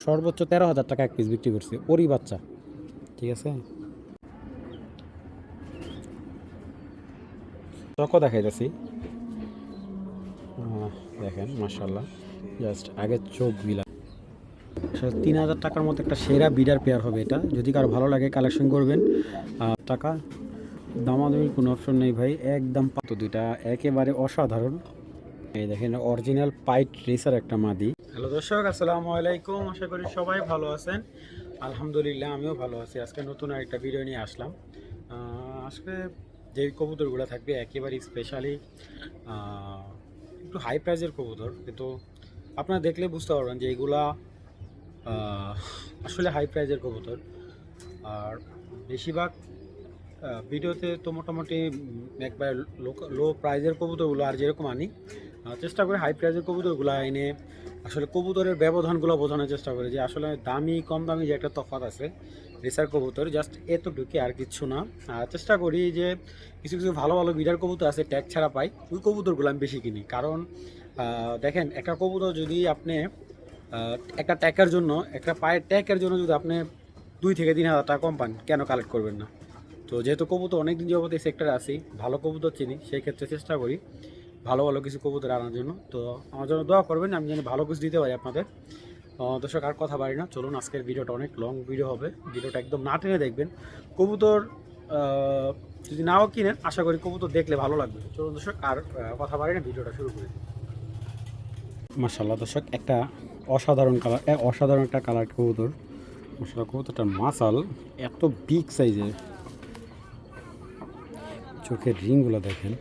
সর্বোচ্চ 13,000 টাকা এক পিস বিক্রি করছি, ওরই বাচ্চা। ঠিক আছে, চকও দেখাইতেছি। দেখেন মাশাল্লাহ, জাস্ট আগের চোখ বিলা। 3,000 টাকার মতো একটা সেরা বিডার পেয়ার হবে এটা। যদি কারো ভালো লাগে কালেকশন করবেন। টাকা দামাদামির কোনো অপশন নেই ভাই, একদম পাতো দুইটা একেবারে অসাধারণ। এই দেখেন অরিজিনাল পাইট রেসার একটা মাদি। হ্যালো দর্শক, আসসালামু আলাইকুম। আশা করি সবাই ভালো আছেন। আলহামদুলিল্লাহ আমিও ভালো আছি। আজকে নতুন আরেকটা ভিডিও নিয়ে আসলাম। আজকে যে কবুতরগুলো থাকবে একেবারে স্পেশালি একটু হাই প্রাইজের কবুতর, কিন্তু আপনারা দেখলে বুঝতে পারবেন যে এইগুলা আসলে হাই প্রাইজের কবুতর। আর বেশিরভাগ ভিডিওতে তো মোটামুটি একবার লো প্রাইজের কবুতরগুলো আর যেরকম আনি, চেষ্টা করি হাই প্রাইজের কবুতরগুলো এনে আসলে কবুতরের ব্যবধানগুলো বোঝানোর চেষ্টা করি, যে আসলে দামি কম দামি যে একটা তফাৎ আছে রেসার কবুতর, জাস্ট এতটুকু আর কিচ্ছু না। চেষ্টা করি যে কিছু কিছু ভালো ভালো বিডার কবুতর আছে ট্যাগ ছাড়া পাই, ওই কবুতরগুলো আমি বেশি কিনি। কারণ দেখেন, একটা কবুতর যদি আপনি একটা ট্যাগের জন্য, একটা পায়ের ট্যাগের জন্য যদি আপনি 2 থেকে 3 হাজার টাকা কম পান, কেন কালেক্ট করবেন না? তো যেহেতু কবুতর অনেকদিন যাবত এই সেক্টরে আসি, ভালো কবুতর চিনি, সেই ক্ষেত্রে চেষ্টা করি ভালো ভালো কিছু কবুতর আনার জন্য। তো আমার জন্য দোয়া করবেন, আমি যেন ভালো কিছু দিতে পারি আপনাদের। দর্শক আর কথা বাড়ি না, চলুন আজকের ভিডিওটা অনেক লং ভিডিও হবে, ভিডিওটা একদম না টেনে দেখবেন। কবুতর যদি নাও কিনেন, আশা করি কবুতর দেখলে ভালো লাগবে। চলুন দর্শক আর কথা বাড়ি না, ভিডিওটা শুরু করি। মাশাআল্লাহ দর্শক, একটা অসাধারণ কালার, অসাধারণ একটা কালার কবুতর। মাশাআল্লাহ কবুতরটার মাসাল এত বিগ সাইজের, চোখের রিংগুলো দেখেন,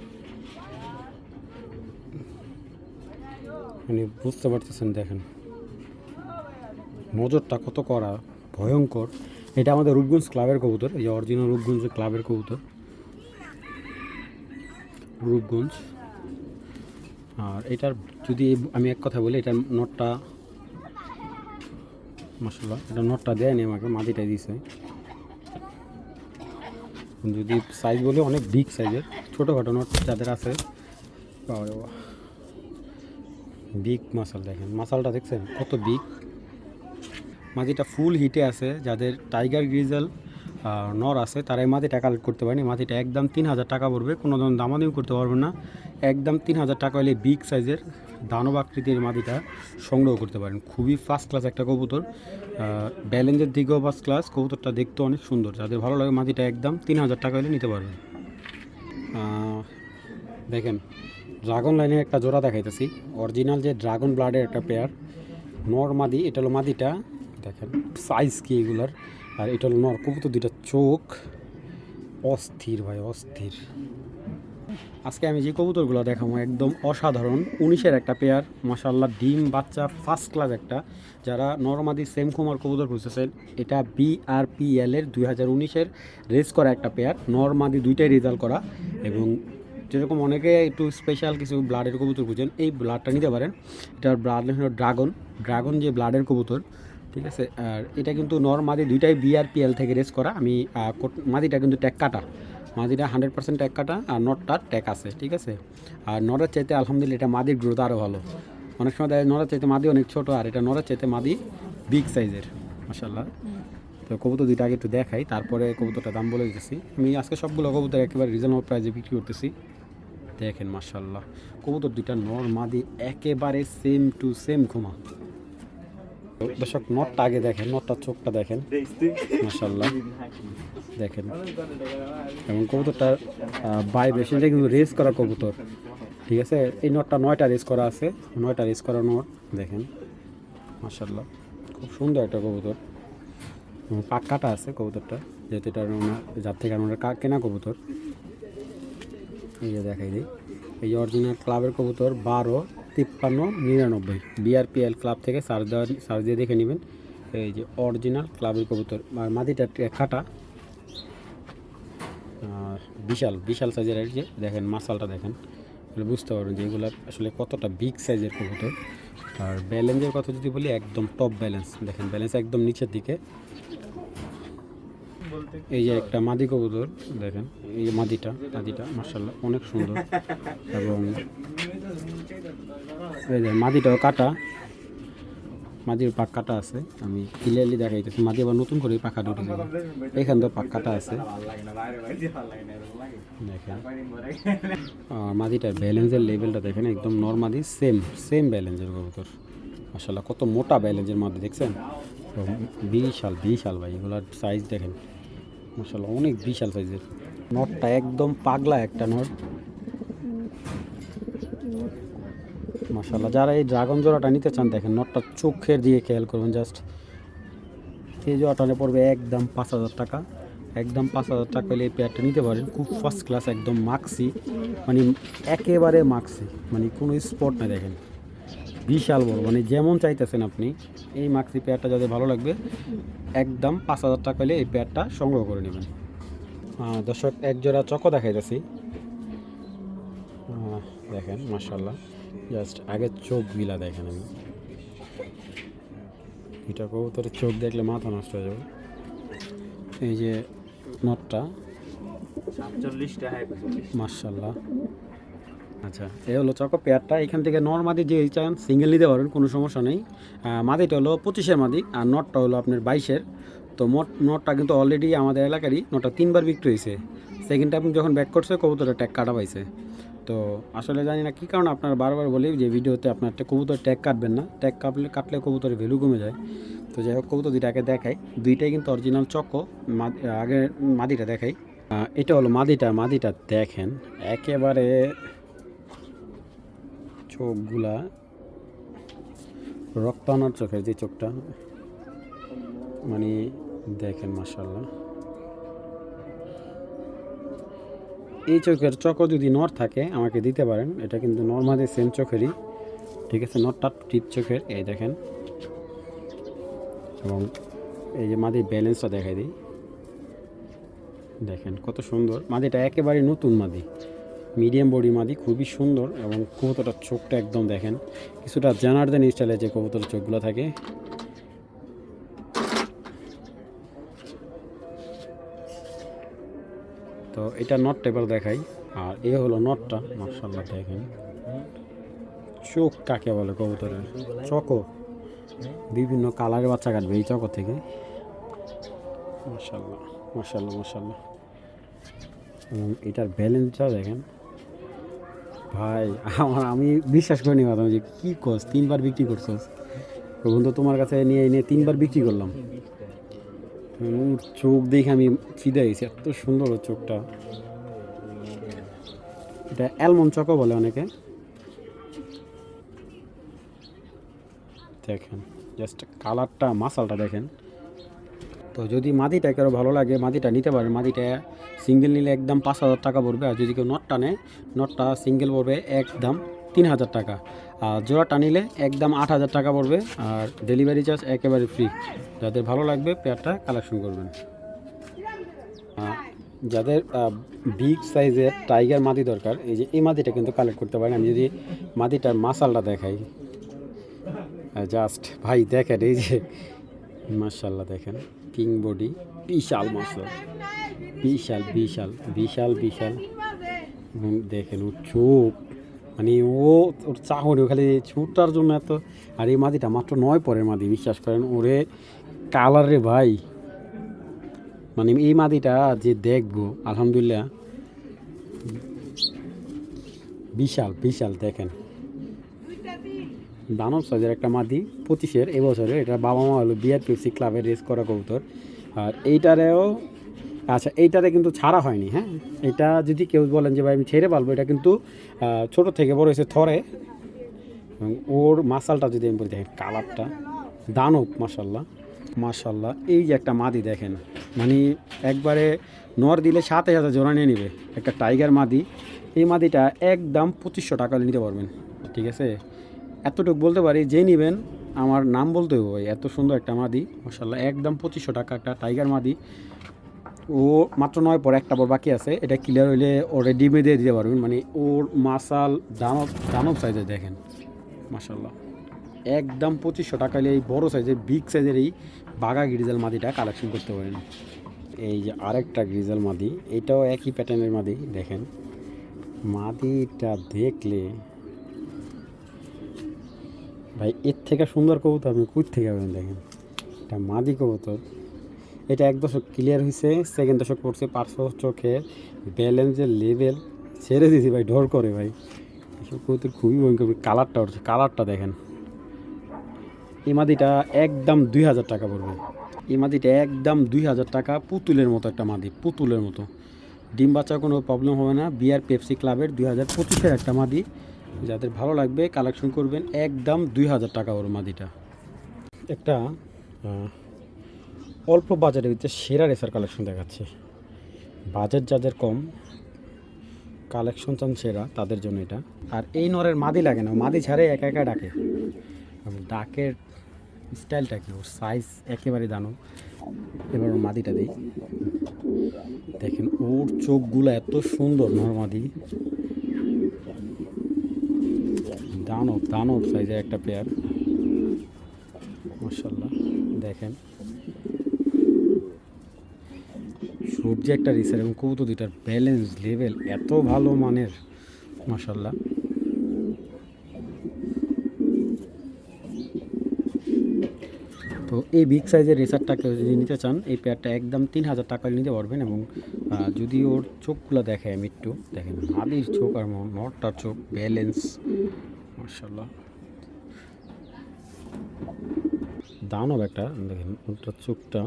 মানে বুঝতে পারতেছেন। দেখেন নজরটা কত করা, ভয়ঙ্কর। এটা আমাদের রূপগঞ্জ ক্লাবের কবুতর, এই যে অরিজিনাল রূপগঞ্জ ক্লাবের কবুতর, রূপগঞ্জ। আর এটার যদি আমি এক কথা বলি, এটার নটটা মাশাআল্লাহ, এটা নটটা দেয়নি আমাকে, মাদিটাই দিয়েছে। যদি সাইজ বলি অনেক বিগ সাইজের, ছোটোখাটো নট যাদের আছে, বিগ মাসাল। দেখেন মাসালটা দেখছেন কত বিগ। মাদিটা ফুল হিটে আছে, যাদের টাইগার গ্রিজেল নর আছে তারা এই মাদিটা কালেক্ট করতে পারেনি। মাদিটা একদম 3,000 টাকা পড়বে, কোনো ধরনের দামাদামি করতে পারবেন না। একদম 3,000 টাকা হলে বিগ সাইজের দানব আকৃতির মাদিটা সংগ্রহ করতে পারেন। খুবই ফার্স্ট ক্লাস একটা কবুতর, ব্যালেন্সের দিকেও ফার্স্ট ক্লাস, কবুতরটা দেখতে অনেক সুন্দর। যাদের ভালো লাগে মাদিটা একদম 3,000 টাকা হলে নিতে পারবেন। দেখেন ড্রাগন লাইনের একটা জোড়া দেখাইতেছি, অরিজিনাল যে ড্রাগন ব্লাডের একটা পেয়ার, নর মাদি। এটা হলো মাদিটা, দেখেন সাইজ কি এগুলার। আর এটা হলো নর কবুতর, দুইটা চোখ অস্থির ভাই, অস্থির। আজকে আমি যে কবুতরগুলো দেখাবো একদম অসাধারণ, 19-এর একটা পেয়ার। মাশাআল্লাহ ডিম বাচ্চা ফার্স্ট ক্লাস একটা। যারা নরমাদি সেম কুমার কবুতর খুঁজতেছেন, এটা BRPL এর 2019-এর রেস করা একটা পেয়ার, নরমাদি দুইটাই রেজাল্ট করা। এবং যেরকম অনেকে একটু স্পেশাল কিছু ব্লাডের কবুতর খুঁজেন, এই ব্লাডটা নিতে পারেন। এটার ব্লাড হলো ড্রাগন যে ব্লাডের কবুতর, ঠিক আছে। আর এটা কিন্তু নর মাদি দুইটাই BRPL থেকে রেস করা। আমি মাদিটা কিন্তু ট্যাগ কাটা, মাদিটা 100% ট্যাগ কাটা, আর নটটার ট্যাগ আছে, ঠিক আছে। আর নরের চাইতে আলহামদুলিল্লাহ এটা মাদির গ্রোথ আরও ভালো। অনেক সময় দেখা যায় নরের চাইতে মাদি অনেক ছোটো, আর এটা নরের চাইতে মাদি বিগ সাইজের মাশাআল্লাহ। তো কবুতর দুইটা আগে একটু দেখাই, তারপরে কবুতরটা দাম বলে দিতেছি। আমি আজকে সবগুলো কবুতর একেবারে রিজনেবল প্রাইসে বিক্রি করতেছি। দেখেন মাশাআল্লাহ কবুতর দুইটা নর মাদি একেবারে সেম টু সেম ঘুমা। দর্শক নটটা আগে দেখেন, নটটার চোখটা দেখেন মাশাআল্লাহ, দেখেন। এবং কবুতরটার ভাইব্রেশনটা কিন্তু রেস করা কবুতর, ঠিক আছে। এই নটটা 9টা রেস করা আছে, 9টা রেস করা নট। দেখেন মাশাআল্লাহ খুব সুন্দর একটা কবুতর, পাক কাটা আছে কবুতরটা, যেহেতু এটা যার থেকে আমরা কেনা কবুতর। এই যে দেখাই দিই, এই অরিজিনাল ক্লাবের কবুতর 125399 BRPL ক্লাব থেকে সার্চ দিয়ে দেখে নেবেন। এই যে অরিজিনাল ক্লাবের কবুতর, আর মাদিটা কাটা, আর বিশাল বিশাল সাইজের। আর যে দেখেন মাসালটা দেখেন, বুঝতে পারবেন যে এগুলো আসলে কতটা বিগ সাইজের কবুতর। আর ব্যালেন্সের কথা যদি বলি, একদম টপ ব্যালেন্স। দেখেন ব্যালেন্স একদম নিচের দিকে। এই যে একটা মাদি কবুতর দেখেন, এই যে মাদিটা মাশাআল্লাহ অনেক সুন্দর। এবং এই যে মাদিটাও কাটা, মাদির পাক কাটা আছে, আমি ক্লিয়ারলি দেখাইতেছি। মাদি আবার নতুন করে পাখা উঠে যাবে, এখান তো পাক কাটা আছে দেখেন। আর মাদিটার ব্যালেন্সের লেভেলটা দেখেন, একদম নর্মালি সেম ব্যালেন্সের কবুতর। মাশাআল্লাহ কত মোটা ব্যালেন্সের মাদি দেখছেন, বিশাল বিশাল ভাই, এগুলার সাইজ দেখেন মাশাআল্লাহ অনেক বিশাল সাইজের। নটটা একদম পাগলা একটা নট মাশাআল্লাহ। যারা এই ড্রাগন জোড়াটা নিতে চান দেখেন নটটা চোখের দিকে খেয়াল করবেন জাস্ট। এই জোড়াটা পড়বে একদম 5,000 টাকা, একদম 5,000 টাকা হলে এই পেয়ারটা নিতে পারেন। খুব ফার্স্ট ক্লাস, একদম মাক্সি, মানে একেবারে মাক্সি, মানে কোনো স্পট না দেখেন, বিশাল বড়, মানে যেমন চাইতেছেন আপনি। এই মাক্সি পেয়ারটা যাদের ভালো লাগবে একদম 5,000 টাকা হলে এই পেয়ারটা সংগ্রহ করে নেবেন। দর্শক এক জোড়া চকো দেখাইতেছি দেখেন মাশাআল্লাহ, জাস্ট আগের চোখগুলা দেখেন। আমি এটা কবুতরের চোখ দেখলে মাথা নষ্ট হয়ে যাবে। এই যে নটটা 47 টাকা মাশাআল্লাহ। আচ্ছা এই হলো চকো পেয়ারটা। এখান থেকে নর মাদি যে চান সিঙ্গেল নিতে পারেন, কোনো সমস্যা নেই। মাদিটা হলো 25-এর মাদি আর নটটা হলো আপনার 22-এর। তো নটটা কিন্তু অলরেডি আমাদের এলাকারই নটটা 3বার বিক্রি হয়েছে। সেকেন্ড টাইম যখন ব্যাক করছে কবুতরের ট্যাগ কাটা পাইছে। তো আসলে জানি না কী কারণে আপনারা বারবার বলি যে ভিডিওতে আপনার কবুতর ট্যাগ কাটবেন না, ট্যাগ কাটলে কবুতরের ভ্যালু কমে যায়। তো যাই হোক কবুতর দুইটাকে দেখাই, দুইটাই কিন্তু অরিজিনাল চকো। আগে মাদিটা দেখাই, এটা হলো মাদিটা দেখেন একেবারে চোখগুলা রক্ত আনার চোখের যে চোখটা, মানে দেখেন মাশাআল্লাহ। এই চোখের চকো যদি নর থাকে আমাকে দিতে পারেন, এটা কিন্তু নর্মালি সেম চোখেরই, ঠিক আছে। নটটা টিপ চোখের, এই দেখেন। এবং এই যে মাদির ব্যালেন্সটা দেখাই দিই, দেখেন কত সুন্দর। মাদিটা একেবারে নতুন মাদি, মিডিয়াম বডি মাদি, খুবই সুন্দর। এবং কবুতরটার চোখটা একদম দেখেন কিছুটা জানার্দেন স্টাইলে যে কবুতরের চোখগুলো থাকে। তো এটা নটটা এবার দেখাই, আর এ হলো নটটা মাশাআল্লাহ। দেখেন চোখ কাকে বলে কবুতরের, চকো বিভিন্ন কালারের বাচ্চা কাটবে এই চকো থেকে। মাশাআল্লাহ মাশাআল্লাহ মাশাআল্লাহ। এবং এটার ব্যালেন্সটা দেখেন ভাই, আমি বিশ্বাস করিনি কথা যে কী করছ, 3বার বিক্রি করছস বন্ধু, তোমার কাছে নিয়ে 3বার বিক্রি করলাম। চোখ দেখে আমি ফিদা গেছি, এত সুন্দর ওর চোখটা। এটা অ্যালমন্ড চকো বলে অনেকে। দেখেন জাস্ট কালারটা, মাসালটা দেখেন। তো যদি মাদিটা কারো ভালো লাগে মাদিটা নিতে পারেন। মাদিটা সিঙ্গেল নিলে একদম 5,000 টাকা পড়বে, আর যদি কেউ নটটা নেয় নটটা সিঙ্গেল পড়বে একদম 3,000 টাকা, আর জোড়াটা নিলে একদম 8,000 টাকা পড়বে, আর ডেলিভারি চার্জ একেবারে ফ্রি। যাদের ভালো লাগবে পেয়ারটা কালেকশন করবেন। যাদের বিগ সাইজের টাইগার মাদি দরকার, এই যে এই মাদিটা কিন্তু কালেক্ট করতে পারেন। আমি যদি মাদিটার মাসালটা দেখাই জাস্ট ভাই দেখেন, এই যে মাশাআল্লাহ দেখেন কিং বডি, বিশাল মাসাল, বিশাল বিশাল বিশাল বিশাল। এবং দেখেন ওর চোখ, মানে ওর চাহনি খালি ছুটটার জন্য এত। আর এই মাদিটা মাত্র 9 পরের মাদি, বিশ্বাস করেন ওরে কালারে ভাই, মানে এই মাদিটা যে দেখবো আলহামদুলিল্লাহ বিশাল বিশাল। দেখেন দানব সাইজের একটা মাদি, 25-এর এবছরে। এটা বাবা মা হলো বিআরপিএফসি ক্লাবের রেস করা কবুতর। আর এইটারেও আচ্ছা এইটারে কিন্তু ছাড়া হয়নি, হ্যাঁ। এটা যদি কেউ বলেন যে ভাই আমি ছেড়ে পারবো, এটা কিন্তু ছোটো থেকে বড় হয়েছে থরে। এবং ওর মাসালটা যদি আমি বলি দেখেন কালারটা দানব মাশাল্লাহ মাশাল্লাহ। এই যে একটা মাদি দেখেন, মানে একবারে নর দিলে 7,000 জোড়া নিয়ে নেবে একটা টাইগার মাদি। এই মাদিটা একদম 2500 টাকা নিতে পারবেন, ঠিক আছে। এতটুকু বলতে পারি, যে নেবেন আমার নাম বলতে হবে ভাই, এত সুন্দর একটা মাদি মাশাল্লাহ। একদম 2500 টাকা একটা টাইগার মাদি। ও মাত্র 9 পর, একটা পর বাকি আছে। এটা ক্লিয়ার হইলে ওরে ডিমে দিয়ে দিতে পারবেন। মানে ওর মাসাল দানব সাইজের দেখেন মাশাল্লাহ। একদম 2500 টাকা হলে এই বড়ো সাইজের বিগ সাইজের এই বাঘা গ্রিজাল মাদিটা কালেকশন করতে পারেন। এই যে আরেকটা গ্রিজাল মাদি, এটাও একই প্যাটার্নের মাদি। দেখেন মাদিটা দেখলে ভাই এর থেকে সুন্দর কবুতর আপনি কই থেকে পাবেন দেখেন, এটা মাদি কবুতর। এটা এক দশক ক্লিয়ার হয়েছে, সেকেন্ড দশক পড়ছে, পার্শ্ব চোখে ব্যালেন্সের লেভেল ছেড়ে দিয়েছি ভাই, ডর করে ভাই। এসব কবুতর খুবই ভয়ঙ্কর। কালারটা উঠছে, কালারটা দেখেন। এই মাদিটা একদম 2000 টাকা পড়বে। এই মাদিটা একদম 2000 টাকা, পুতুলের মতো একটা মাদি, পুতুলের মতো। ডিম বাচ্চার কোনো প্রবলেম হবে না। বিআর পেপসি ক্লাবের 2025-এর একটা মাদি, যাদের ভালো লাগবে কালেকশন করবেন। একদম 2000 টাকা ওর মাদিটা। একটা অল্প বাজারের ভিতরে সেরা রেসার কালেকশন দেখাচ্ছে। বাজেট যাদের কম, কালেকশন চান সেরা, তাদের জন্য এটা। আর এই নরের মাদি লাগে না, মাদি ছাড়ে একা একা ডাকে। ডাকের স্টাইলটা কি, ওর সাইজ একেবারে দানো। এবার ওর মাদিটা দিই, দেখেন ওর চোখগুলো এত সুন্দর। নরমাদি দানব দানব সাইজের একটা পেয়ার, মাশাআল্লাহ। দেখেন সবজি একটা রিসার এবং কবুতর দুইটার ব্যালেন্স লেভেল এত ভালো মানের, মাশাআল্লাহ। তো এই বিগ সাইজের রেসারটাকে যদি নিতে চান, এই পেয়ারটা একদম 3000 টাকায় নিতে পারবেন। এবং যদি ওর চোখগুলো দেখে আমি একটু দেখেন, মাদির চোখ আর নটটার চোখ ব্যালেন্স, মাশাআল্লাহ দানব একটা। দেখেন ওটার চোখটা,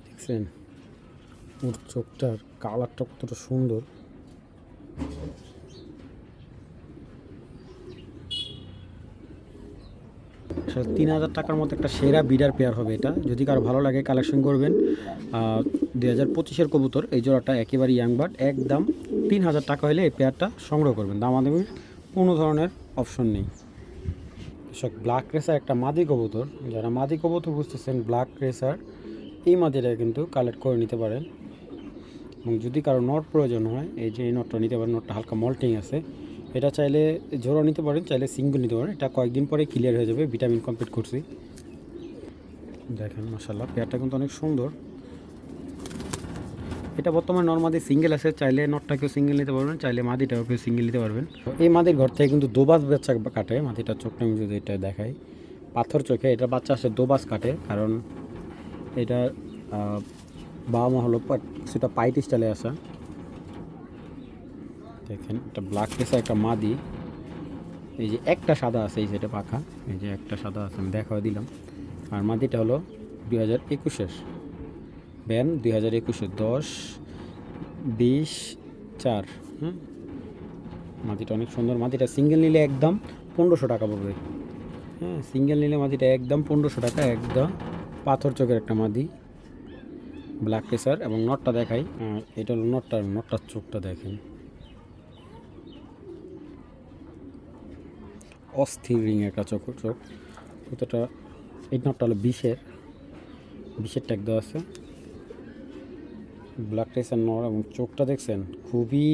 দেখছেন ওর চোখটার কালারটা কতটা সুন্দর। আসলে 3000 টাকার মতো একটা সেরা বিডার পেয়ার হবে এটা। যদি কারো ভালো লাগে কালেকশন করবেন। 2025-এর কবুতর, এই জোড়াটা একেবারে ইয়াং বার্ড। একদম 3000 টাকা হলে এই পেয়ারটা সংগ্রহ করবেন, দামাদামির কোনো ধরনের অপশন নেই। সব ব্ল্যাক রেসার একটা মাদি কবুতর, যারা মাদি কবুতর বুঝতেছেন ব্ল্যাক রেসার, এই মাদিটা কিন্তু কালেক্ট করে নিতে পারেন। এবং যদি কারো নট প্রয়োজন হয়, এই যে এই নটটা নিতে পারেন। নটটা হালকা মল্টিং আছে, এটা চাইলে জোড়া নিতে পারেন, চাইলে সিঙ্গেল নিতে পারেন। এটা কয়েকদিন পরে ক্লিয়ার হয়ে যাবে, ভিটামিন কমপ্লিট করছি। দেখেন মাশাআল্লাহ পেয়ারটা কিন্তু অনেক সুন্দর। এটা বর্তমানে নর্মাদি সিঙ্গেল আছে, চাইলে নটটাকেও সিঙ্গেল নিতে পারবেন, চাইলে মাদিটাও কেউ সিঙ্গেল নিতে পারবেন। এই মাদির ঘর থেকে কিন্তু দোবাজ বাচ্চা কাটে। মাদিটার চোখটা আমি যদি এটা দেখাই, পাথর চোখে এটা বাচ্চা আসে, দোবাজ কাটে। কারণ এটা বাবা মা হলো কিছুটা পাইট স্টাইলে আসা। দেখেন এটা ব্ল্যাক রেসার একটা মাদি। এই যে একটা সাদা আছে এই সাইডে পাখা, এই যে একটা সাদা আছে, আমি দেখা দিলাম। আর মাদিটা হলো 2021-এর ব্যান, 2021-এর 10-20-4। মাদিটা অনেক সুন্দর। মাদিটা সিঙ্গেল নিলে একদম 1500 টাকা পড়বে। হ্যাঁ, সিঙ্গেল নিলে মাদিটা একদম 1500 টাকা। একদম পাথর চোখের একটা মাদি, ব্ল্যাক রেসার। এবং নটটা দেখাই, এটা হলো নটটার চোখটা দেখেন, অস্থির রিং একটা চোখ। কতটা, এই নটটা হলো 20-এর ট্যাগ দেওয়া আছে, ব্ল্যাক রেসার নর। এবং চোখটা দেখছেন খুবই,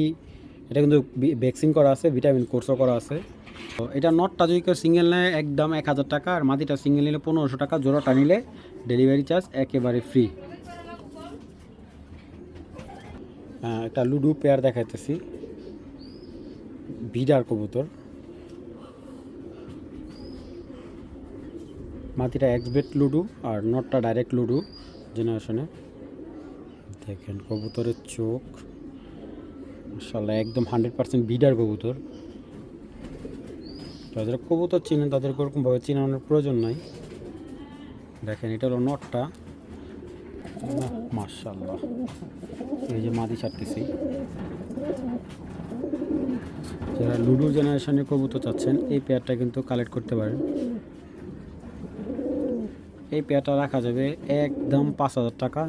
এটা কিন্তু ভ্যাকসিন করা আছে, ভিটামিন কোর্সও করা আছে। তো এটা নটটা যদি কেউ সিঙ্গেল নেয় একদম 1000 টাকা, আর মাদিটা সিঙ্গেল নিলে 1500 টাকা। জোড়াটা নিলে ডেলিভারি চার্জ একেবারে ফ্রি। একটা লুডু পেয়ার দেখাইতেছি, বিডার কবুতর। মাটিটা এক্সবেট লুডু আর নটটা ডাইরেক্ট লুডু জেনারেশনে। দেখেন কবুতরের চোখ মাশাআল্লাহ একদম 100% বিডার কবুতর। যাদের কবুতর চিনেন তাদের ওরকমভাবে চিনানোর প্রয়োজন নাই। দেখেন এটা হলো নটটা, মাশাআল্লাহ। এই যে মাদি ছাড়তেছি। যারা লুডু জেনারেশনের কবুতর চাচ্ছেন এই পেয়ারটা কিন্তু কালেক্ট করতে পারেন। এই পেয়ারটা রাখা যাবে একদম 5000 টাকা,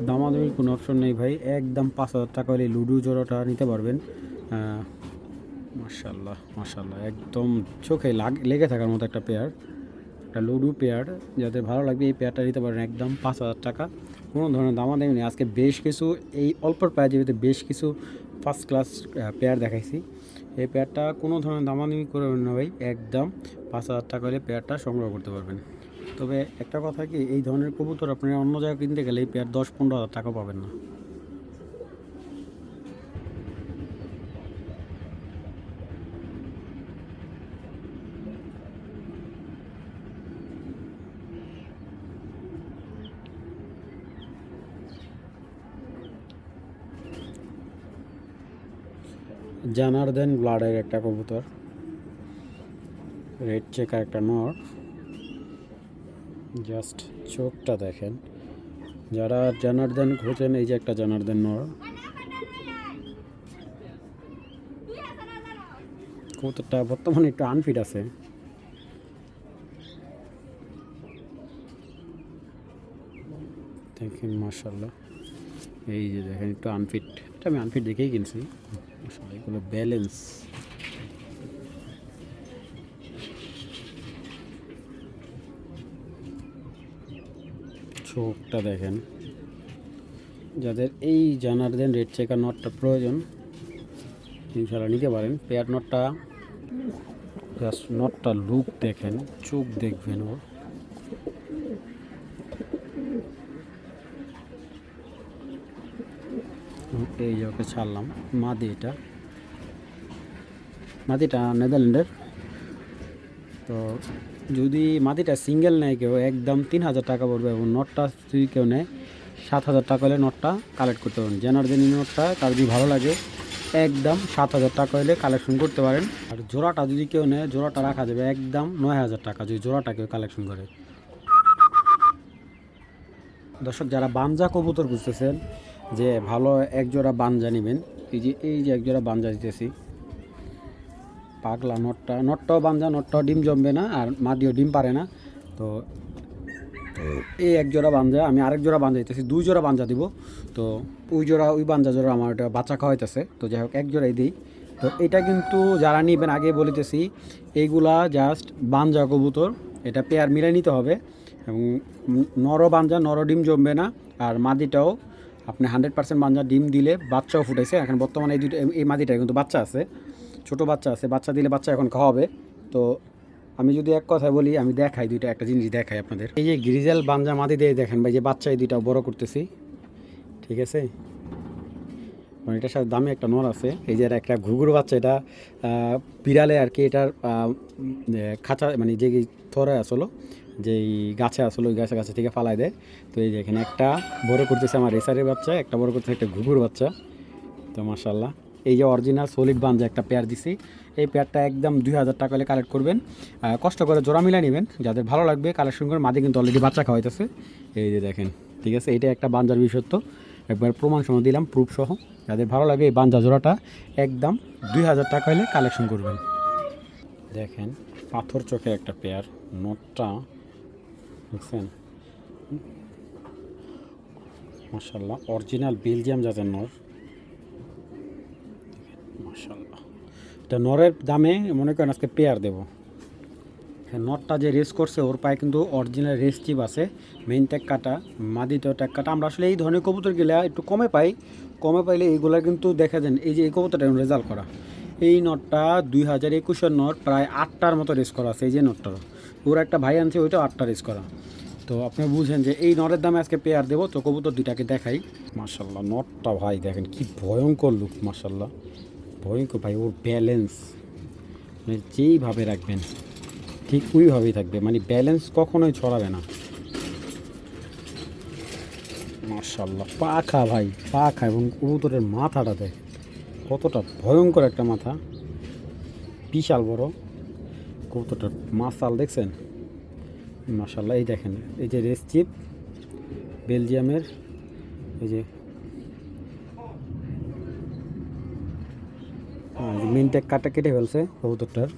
দামাদামির কোনো অপশন নেই ভাই। একদম 5000 টাকা হলে লুডু জোড়াটা নিতে পারবেন। মাশাআল্লাহ মাশাআল্লাহ, একদম চোখে লেগে থাকার মতো একটা পেয়ার, একটা লুডু পেয়ার। যাদের ভালো লাগবে এই পেয়ারটা নিতে পারেন একদম 5000 টাকা। কোনো ধরনের দামাদামি নেই। আজকে বেশ কিছু এই অল্প প্রাইজের ভিতরে বেশ কিছু ফার্স্ট ক্লাস পেয়ার দেখাইছি। এই পেয়ারটা কোনো ধরনের দামাদামি করবেন না ভাই, একদম 5000 টাকা হলে পেয়ারটা সংগ্রহ করতে পারবেন। তবে একটা কথা কি, এই ধরনের কবুতর আপনারা অন্য জায়গায় কিনতে গেলে এই পেয়ার 10-15 হাজার টাকা পাবেন না। জানার্দন ব্লাডের একটা কবুতর, রেড চেকার একটা নর। জাস্ট চোখটা দেখেন, যারা জানার্দন খোঁজেন এই যে একটা জানার্দন নর। কবুতরটা বর্তমানে একটু আনফিট আছে। দেখেন মাশাআল্লাহ, এই যে দেখেন একটু আনফিট, এটা আমি আনফিট দেখেই কিনছি। মাশাআল্লাহ, এগুলো ব্যালেন্স। চোখটা দেখেন, যাদের এই জানার্দন রেড চেকার নটটা প্রয়োজন ইনশাআল্লাহ নিতে পারেন। পেয়ার নটটা, জাস্ট নটটা লুক দেখেন, চোখ দেখবেন ওর। এই যে ওকে ছাড়লাম। মাদিটা নেদারল্যান্ডের। তো যদি মাদিটা সিঙ্গেল নেয় কেউ, একদম 3,000 টাকা পড়বে, এবং নটটা যদি কেউ নেয় 7,000 টাকা হলে নটটা কালেক্ট করতে পারেন। জানার্দনি নটটা কার যদি ভালো লাগে একদম 7,000 টাকা হলে কালেকশন করতে পারেন। আর জোড়াটা যদি কেউ নেয়, জোড়াটা রাখা যাবে একদম 9,000 টাকা যদি জোড়াটা কেউ কালেকশন করে। দর্শক, যারা বানজা কবুতর বুঝতেছেন যে ভালো এক জোড়া বানজা নেবেন, এই যে এক জোড়া বানজা দিতেছি। পাগলা নটটাও বানজা, নটটাও ডিম জমবে না আর মাদিও ডিম পারে না। তো এই এক জোড়া বানজা, আমি আরেক জোড়া বানজা দিতেছি, 2 জোড়া বানজা দিব। তো ওই বানজা জোড়া আমার এটা বাচ্চা খাওয়াইতেছে। তো যাই হোক, এক জোড়াই দিই। তো এটা কিন্তু যারা নিবেন, আগে বলিতেছি এইগুলা জাস্ট বানজা কবুতর, এটা পেয়ার মিলাই নিতে হবে। এবং নরও বানজা, নরও ডিম জমবে না, আর মাদিটাও আপনি 100% বানজা, ডিম দিলে বাচ্চাও ফুটাইছে। এখন বর্তমানে এই মাদিটায় কিন্তু বাচ্চা আছে, ছোটো বাচ্চা আছে, বাচ্চা দিলে বাচ্চা এখন খাওয়াবে। তো আমি যদি এক কথায় বলি, আমি দেখাই একটা জিনিস দেখাই আপনাদের। এই যে গ্রিজেল বানজা মাদি দিয়ে দেখেন ভাই, যে বাচ্চা এই দুইটা বড় করতেছি, ঠিক আছে। মানে এটার সাথে দামি একটা নর আছে, এই যে একটা ঘুঘুর বাচ্চা, এটা বিড়ালে আর কি, এটার খাঁচা মানে যে থরে আসলো, যেই গাছে আসলো, ওই গাছে থেকে ফালাই দেয়। তো এই যে এখানে একটা বড় করতেছে আমার রেসারের বাচ্চা, একটা বড় করতেছে একটা ঘুঘুর বাচ্চা। তো মাশাআল্লাহ, এই যে অরিজিনাল সলিড বানজা একটা পেয়ার দিছি, এই পেয়ারটা একদম 2,000 টাকা হলে কালেক্ট করবেন। কষ্ট করে জোড়া মিলাই নেবেন, যাদের ভালো লাগবে কালেকশন করে। মাদি কিন্তু অলরেডি বাচ্চা খাওয়াইতেছে, এই যে দেখেন, ঠিক আছে। এটা একটা বানজার বিশেষত্ব, একবার প্রমাণ সহ দিলাম, প্রুফ সহ। যাদের ভালো লাগে এই বানজা জোড়াটা একদম 2,000 টাকা হলে কালেকশন করবেন। দেখেন পাথর চোখে একটা পেয়ার, নটটা দেখছেন মাশাআল্লাহ, অরিজিনাল বেলজিয়াম জাতের নর। মাশাআল্লাহ, এটা নরের দামে মনে করেন আজকে পেয়ার দেবো। নটটা যে রেস করছে, ওর পায়ে কিন্তু অরিজিনাল রেস চিপ আছে, মেইন ট্যাগ কাটা, মাদিটাও ট্যাগ কাটা। আমরা আসলে এই ধরনের কবুতর গেলে একটু কমে পাইলে এইগুলা কিন্তু দেখা দেন। এই যে এই কবুতরটা রেজাল্ট করা, এই নটটা 2021-এর নট, প্রায় 8টার মতো রেস করা আছে। এই যে নটটার, ওর একটা ভাই আনছে, ওইটাও 8টা রেস করা। তো আপনি বুঝেন যে এই নরের দামে আজকে পেয়ার দেবো। তো কবুতর দুইটাকে দেখাই। মাশাআল্লাহ, নটটা ভাই দেখেন কি ভয়ঙ্কর লুক, মাশাআল্লাহ ভয়ঙ্কর ভাই। ওর ব্যালেন্স মানে যেইভাবে রাখবেন ঠিক ওইভাবেই থাকবে, মানে ব্যালেন্স কখনোই ছড়াবে না। মাশাআল্লাহ, পাখা ভাই, পাখা, এবং কবুতরের মাথাটা দেখ কতটা ভয়ঙ্কর একটা মাথা, বিশাল বড় কবুতরটার মাসাল দেখছেন। মাশাআল্লাহ, এই দেখেন, এই যে রেস চিপ বেলজিয়ামের, এই যে মেন ট্যাগ কাটা কেটে ফেলছে কবুতরটার।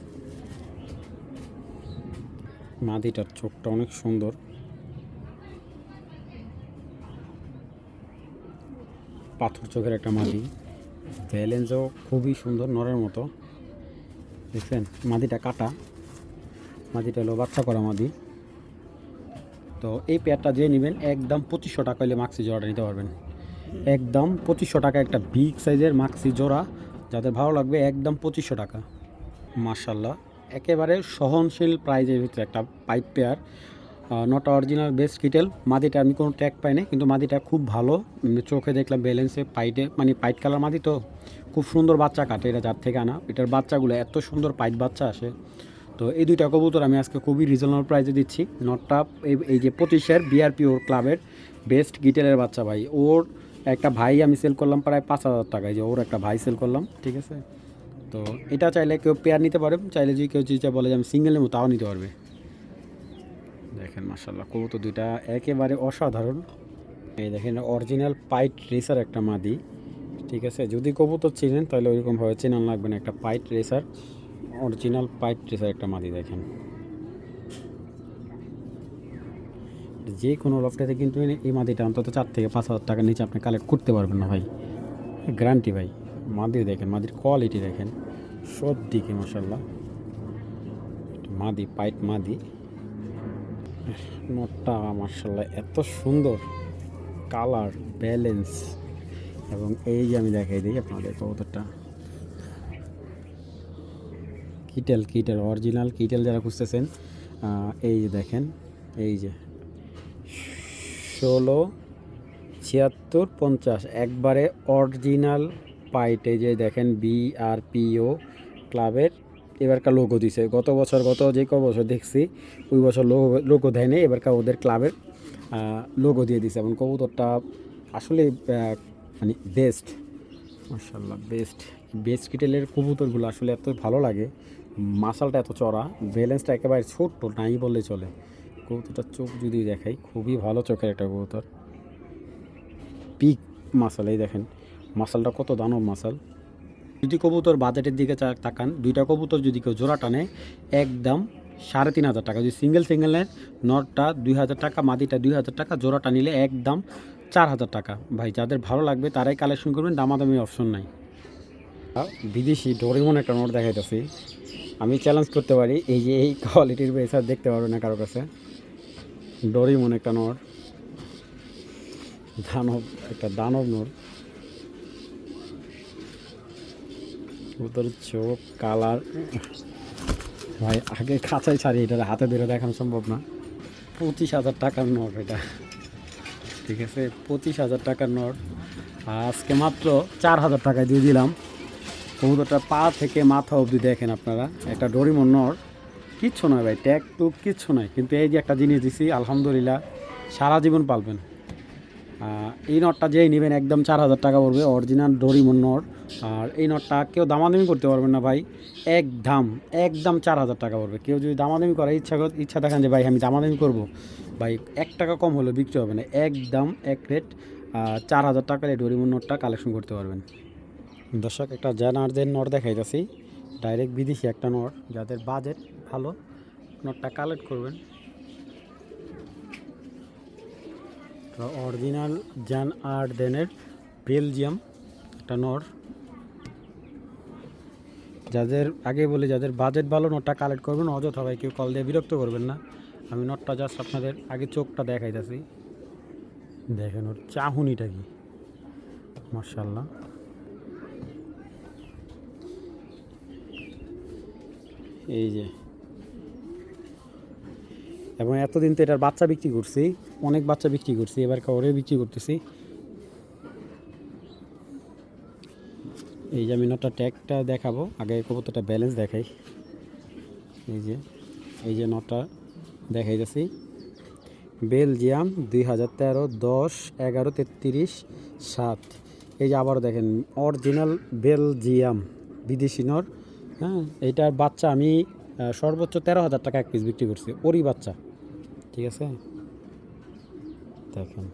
মাদিটার চোখটা অনেক সুন্দর, পাথর চোখের একটা মাদি, ব্যালেন্সও খুবই সুন্দর, নরের মতো দেখছেন। মাদিটা কাটা, মাদিটা হলো বাচ্চা করা মাদি। তো এই পেয়ারটা যে নেবেন একদম 2500 টাকা হলে মাক্সি জোড়াটা নিতে পারবেন। একদম 2500 টাকা একটা বিগ সাইজের মাক্সি জোড়া, যাদের ভালো লাগবে একদম 2500 টাকা। মাশাআল্লাহ, একেবারে সহনশীল প্রাইজের ভিতরে একটা pipe pair, not original best কিটেল। মাদিটা আমি কোনো ট্যাগ পাই না, কিন্তু মাদিটা খুব ভালো, চোখে দেখলাম ব্যালেন্সে, পাইটে মানে পাইট কালার মাদি, তো খুব সুন্দর বাচ্চা কাটে। এটা যার থেকে আনা, এটার বাচ্চাগুলো এত সুন্দর পাইট বাচ্চা আসে। তো এই দুইটা কবুতর আমি আজকে খুবই রিজনেবল প্রাইসে দিচ্ছি। নটটা এই যে 25-এর বিআরপি ওর ক্লাবের বেস্ট গিটেলের বাচ্চা ভাই। ওর একটা ভাই আমি সেল করলাম প্রায় 5,000 টাকায়, যে ওর একটা ভাই সেল করলাম, ঠিক আছে। তো এটা চাইলে কেউ পেয়ার নিতে পারে, চাইলে যদি কেউ যদি বলে যে আমি সিঙ্গেল নেবো তাও নিতে পারবে। দেখেন মাশাআল্লাহ কবুতর দুইটা একেবারে অসাধারণ। এই দেখেন অরিজিনাল পাইট রেসার একটা মাদি, ঠিক আছে। যদি কবুতর চিনেন তাহলে ওইরকমভাবে চেনান লাগবে না, একটা পাইট রেসার, অরিজিনাল পাইট রেসার একটা মাদি। দেখেন যে কোনো লফটেতে কিন্তু এই মাদিটা অন্তত 4 থেকে 5 হাজার টাকার নিচে আপনি কালেক্ট করতে পারবেন না ভাই, গ্যারান্টি ভাই। মাদি দেখেন, মাদির কোয়ালিটি দেখেন সব দিকে মাশাআল্লাহ। মাদি পাইট মাদি, নটটা মাশাআল্লাহ এত সুন্দর কালার ব্যালেন্স। এবং এই যে আমি দেখাই দিই আপনাদের কবুতরটা, কিটেল অরিজিনাল কিটেল যারা খুঁজতেছেন, এই যে দেখেন, এই যে 167650 একবারে অরিজিনাল পাইট। এই যে দেখেন BRPO ক্লাবের এবারকার লোগো দিছে। গত যে ক বছর দেখছি ওই বছর লোগো দেয় নেই, এবারকার ওদের ক্লাবের লোগো দিয়ে দিছে। এবং কবুতরটা আসলে মানে বেস্ট মাশাআল্লাহ, বেস্ট কিটেলের কবুতরগুলো আসলে এত ভালো লাগে। মাসালটা এত চড়া, ব্যালেন্সটা একেবারে ছোট্ট নাই বললে চলে। কবুতরটার চোখ যদি দেখাই, খুবই ভালো চোখের একটা কবুতর, পিক মাসাল। এই দেখেন মাসালটা কত দানব মাসাল। যদি কবুতর বাজেটের দিকে তাকান, দুইটা কবুতর যদি কেউ জোড়া টানে একদম 3500 টাকা। যদি সিঙ্গেলের নটটা 2000 টাকা, মাদিটা 2000 টাকা, জোড়াটা নিলে একদম 4000 টাকা। ভাই যাদের ভালো লাগবে তারাই কালেকশন করবেন, দামাদামি অপশন নাই। বিদেশি ডোরেমন একটা নট দেখাইতেছি, আমি চ্যালেঞ্জ করতে পারি এই যে এই কোয়ালিটির বেসার দেখতে পারবে না কারো কাছে। ডোরেমন একটা নট, দানব নট। ওদের চোখ কালার ভাই আগে খাঁচাই ছাড়ি, এটা হাতে ধরে দেখানো সম্ভব না। 25,000 টাকার নোট এটা, ঠিক আছে, 25,000 টাকার নোট। আজকে মাত্র 4,000 টাকায় দিয়ে দিলাম। কবুতরটা পা থেকে মাথা অবধি দেখেন আপনারা, একটা ডোরেমন নট, কিচ্ছু নয় ভাই, ট্যাগ টুক কিচ্ছু নয়। কিন্তু এই যে একটা জিনিস দিছি আলহামদুলিল্লাহ, সারা জীবন পালবেন। এই নটটা যেই নেবেন একদম 4,000 টাকা পড়বে, অরিজিনাল ডোরেমন নট। আর এই নটটা কেউ দামাদামি করতে পারবেন না ভাই, একদম 4,000 টাকা পড়বে। কেউ যদি দামাদামি করার ইচ্ছা দেখান যে ভাই আমি দামাদামি করবো, ভাই 1 টাকা কম হলেও বিক্রি হবে না, একদম এক রেট 4,000 টাকার এই ডোরেমন নটটা কালেকশন করতে পারবেন। দর্শক একটা জানারদের নট দেখাইতেছি, ডাইরেক্ট বিদেশি একটা নট। যাদের বাজেট ভালো নটটা কালেক্ট করবেন। অরিজিনাল জান আর্দেনের বেলজিয়াম একটা নট। যাদের আগে বলি যাদের বাজেট ভালো নটটা কালেক্ট করবেন, অযথা ভাই কেউ কল দিয়ে বিরক্ত করবেন না। আমি নটটা জাস্ট আপনাদের আগে চোখটা দেখাইতেছি, দেখেন ওর চাহুনিটা কি মাশাআল্লাহ। এই যে, এবং এতদিন তো এটার বাচ্চা বিক্রি করছি, অনেক বাচ্চা বিক্রি করছি, এবার ওরে বিক্রি করতেছি। এই যে আমি নটটা ট্যাগটা দেখাবো, আগে কবুতরটা ব্যালেন্স দেখাই। এই যে নটটা দেখাইতেছি, বেলজিয়াম 2013 10 11 33 7। এই যে আবারও দেখেন অরিজিনাল বেলজিয়াম বিদেশি নর। হ্যাঁ, এইটার বাচ্চা আমি সর্বোচ্চ 13,000 টাকা এক পিস বিক্রি করছি, ওরই বাচ্চা, ঠিক আছে। দেখেন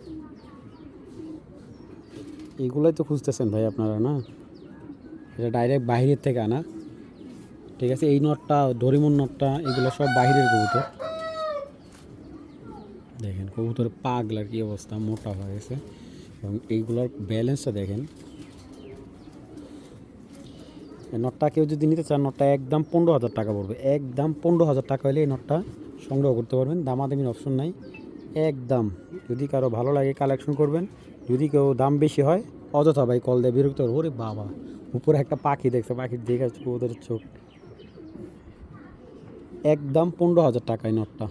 এইগুলোই তো খুঁজতেছেন ভাই আপনারা, না এটা ডাইরেক্ট বাইরের থেকে আনা, ঠিক আছে। এই নটটা ডোরেমন নটটা এগুলো সব বাইরের কবুতর। দেখেন কবুতরের পাগলার কি অবস্থা, মোটা হয়ে গেছে। এবং এইগুলোর ব্যালেন্সটা দেখেন। এই নটটা কেউ যদি নিতে চান, নটটা একদম 15,000 টাকা পড়বে, একদম 15,000 টাকা হলে এই নটটা সংগ্রহ করতে পারবেন, দামাদামির অপশন নাই একদম। যদি কারো ভালো লাগে কালেকশন করবেন, যদি কেউ দাম বেশি হয় অযথা ভাই কল দিয়ে বিরক্ত করবো। ওরে বাবা, উপরে একটা পাখি দেখছে, পাখির দেখে ওদের চোখ। একদম 15,000 টাকা এই নটটা,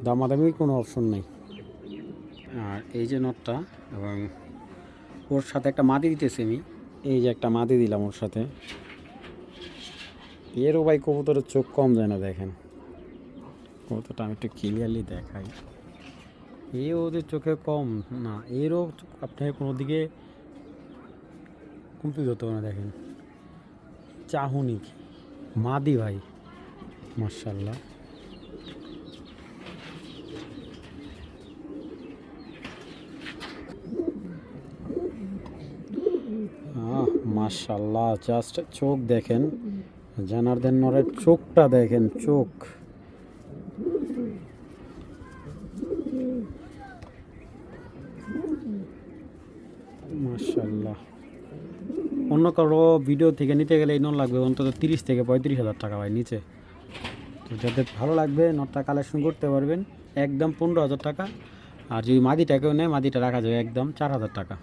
দামাদামির কোনো অপশন নাই। আর এই যে নটটা, এবং ওর সাথে একটা মাদি দিতেছি আমি, এই যে একটা মাদি দিলাম ওর সাথে। এরও ভাই কবুতরের চোখ কম যায় না, দেখেন কবুতরটা আমি একটু ক্লিয়ারলি দেখাই। এ ওদের চোখে কম না, এরও আপনার কোনো দিকে কমপ্লিট হতে পারে না। দেখেন চাহনি মাদি ভাই, মাশাল্লাহ। মাশাল্লাহ, জাস্ট চোখ দেখেন, জানারদের নরের চোখটা দেখেন, চোখ মাশাল্লাহ। অন্য কারো ভিডিও থেকে নিতে গেলে এই নর লাগবে অন্তত 30 থেকে 35 হাজার টাকা ভাই নিচে। তো যাদের ভালো লাগবে নটটা কালেকশন করতে পারবেন, একদম 15,000 টাকা। আর যদি মাদিটাকেও নেয়, মাদিটা রাখা যাবে একদম 4,000 টাকা।